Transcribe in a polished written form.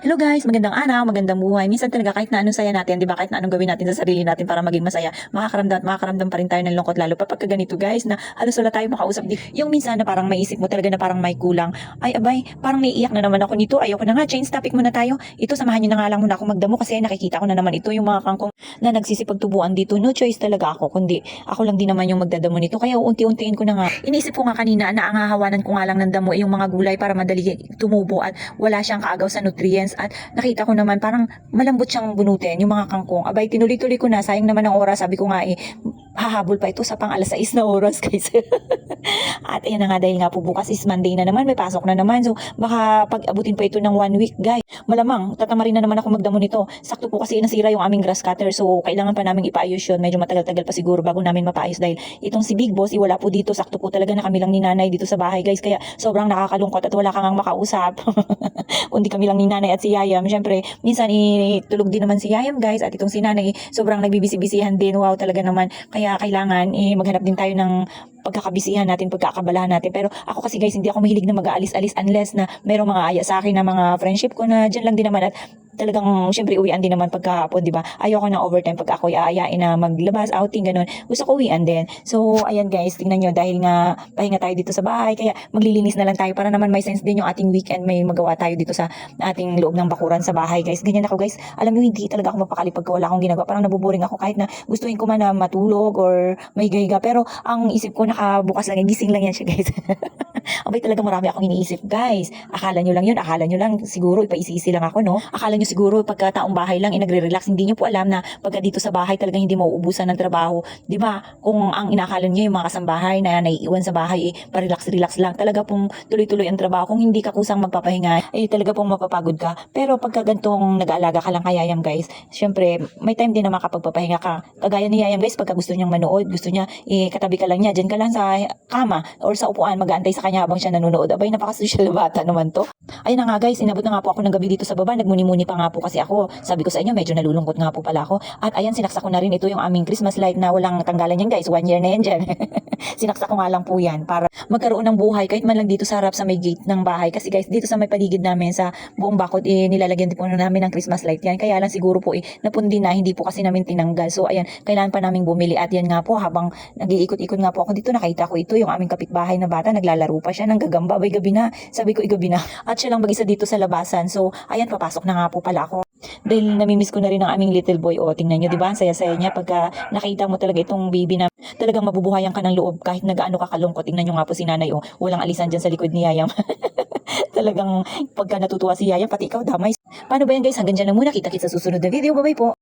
Hello guys, magandang araw, magandang buhay. Minsan talaga kahit na anong saya natin, 'di ba? Kahit na anong gawin natin sa sarili natin para maging masaya, makakaramdam pa rin tayo ng lungkot lalo pa pagka ganito guys na halos wala tayong makausap. Yung minsan na parang maisip mo talaga na parang may kulang. Ay abay, parang naiiyak na naman ako nito. Ayoko na nga, change topic muna tayo. Ito samahan niyo na nga lang muna ako magdamo kasi nakikita ko na naman ito yung mga kangkong na nagsisipagtubuan dito. No choice talaga ako kundi ako lang din naman yung magdadamo nito. Kaya unti-untiin ko na nga. Inisip ko nga kanina na ang hahawanan ko nga lang ng damo yung mga gulay para madali tumubo at wala siyang kaagaw sa nutrients. At nakita ko naman parang malambot siyang bunutin yung mga kangkong. Abay, tinuloy-tuloy ko na. Sayang naman ang oras. Sabi ko nga hahabol pa ito sa pang alas 6 na oras guys. At ayan na nga dahil nga po bukas is Monday na naman. May pasok na naman. So baka pag-abutin pa ito ng 1 week guys. Malamang tatamarin na naman ako magdamo nito. Sakto po kasi nasira yung aming grass cutter. So kailangan pa namin ipaayos yun. Medyo matagal-tagal pa siguro bago namin mapaayos dahil itong si Big Boss wala po dito. Sakto po talaga na kami lang ni nanay dito sa bahay guys. Kaya sobrang nakakalungkot at wala kang makausap. Kundi kami lang ni nanay at si Yayam. Siyempre, minsan tulog din naman si Yayam guys at itong si nanay sobrang nagbibisi-bisihan din. Wow, talaga naman. Kaya kailangan maghanap din tayo ng pagkakabisihan natin, pagkakabalahan natin. Pero ako kasi guys, hindi ako mahilig na mag-aalis-alis unless na merong mga aya sa akin na mga friendship ko na dyan lang din naman at talagang syempre uwian din naman pagkahapon, di ba? Ayoko ng overtime pagka ako aayain na maglabas, outing, ganun. Gusto ko uwian din. So, ayan guys, tingnan nyo dahil nga pahinga tayo dito sa bahay, kaya maglilinis na lang tayo para naman may sense din yung ating weekend, may magawa tayo dito sa ating loob ng bakuran sa bahay guys. Ganyan ako guys. Alam nyo, hindi talaga ako mapakali pagka wala akong ginagawa. Parang nabuboring ako kahit na gustuin ko man na matulog or may higa. Pero ang isip ko nakabukas lang, gising lang yan siya guys. Abay talaga marami akong iniisip guys. Akala nyo lang yun, akala nyo lang siguro ipaisisi lang ako, no? Akala nyo siguro pagka taong bahay lang nagre-relax, hindi nyo po alam na pagka dito sa bahay talagang hindi mauubusan ng trabaho, di ba? Kung ang inakala nyo yung mga kasambahay na naiiwan sa bahay pa-relax-relax lang, talaga pong tuloy-tuloy ang trabaho. Kung hindi ka kusang magpapahinga, talaga pong mapapagod ka. Pero pagka gantong nag-aalaga ka lang kay Yayam guys, syempre may time din na makapagpapahinga ka. Kagaya ni Yayam guys, pagka gusto niyang manood, gusto niya katabi ka lang niya, dyan ka lang sa kama or sa upuan, mag-aantay sa kanya habang siya nanonood. Abay, napaka-social na bata naman to. Ayun na nga guys, inabot na nga po ako ng gabi dito sa baba. Nagmuni-muni pa nga po kasi ako. Sabi ko sa inyo, medyo nalulungkot nga po pala ako. At ayan, sinaksak ko na rin ito yung aming Christmas light na walang tanggalan yan guys. 1 year na yan dyan. Sinaksak ko nga lang po yan para magkaroon ng buhay kahit man lang dito sa harap sa may gate ng bahay. Kasi guys, dito sa may paligid namin sa buong bakod, nilalagyan din po namin ng Christmas light yan. Kaya lang siguro po napundi na, hindi po kasi namin tinanggal. So ayan, kailangan pa namin bumili. At yan nga po, habang nag-iikot-ikot nga po ako dito, nakita ko ito, yung aming kapitbahay na bata, naglalaro pa siya ng gagamba. Abay, gabi na. Sabi ko, igabi na. At siya lang mag-isa dito sa labasan. So ayan, papasok na nga po pala ako. Dahil namimiss ko na rin ang aming little boy. O, tingnan nyo, di ba? Ang saya-saya niya pagka nakita mo talaga itong baby na talagang mabubuhayan ka ng loob kahit nagaano ka kalungkot. Tingnan nyo nga po si nanay. O, walang alisan dyan sa likod ni Yayam. Talagang pagka natutuwa si Yayam, pati ikaw damay. Paano ba yan guys? Hanggang dyan lang muna. Kita-kits sa susunod na video. Bye-bye po.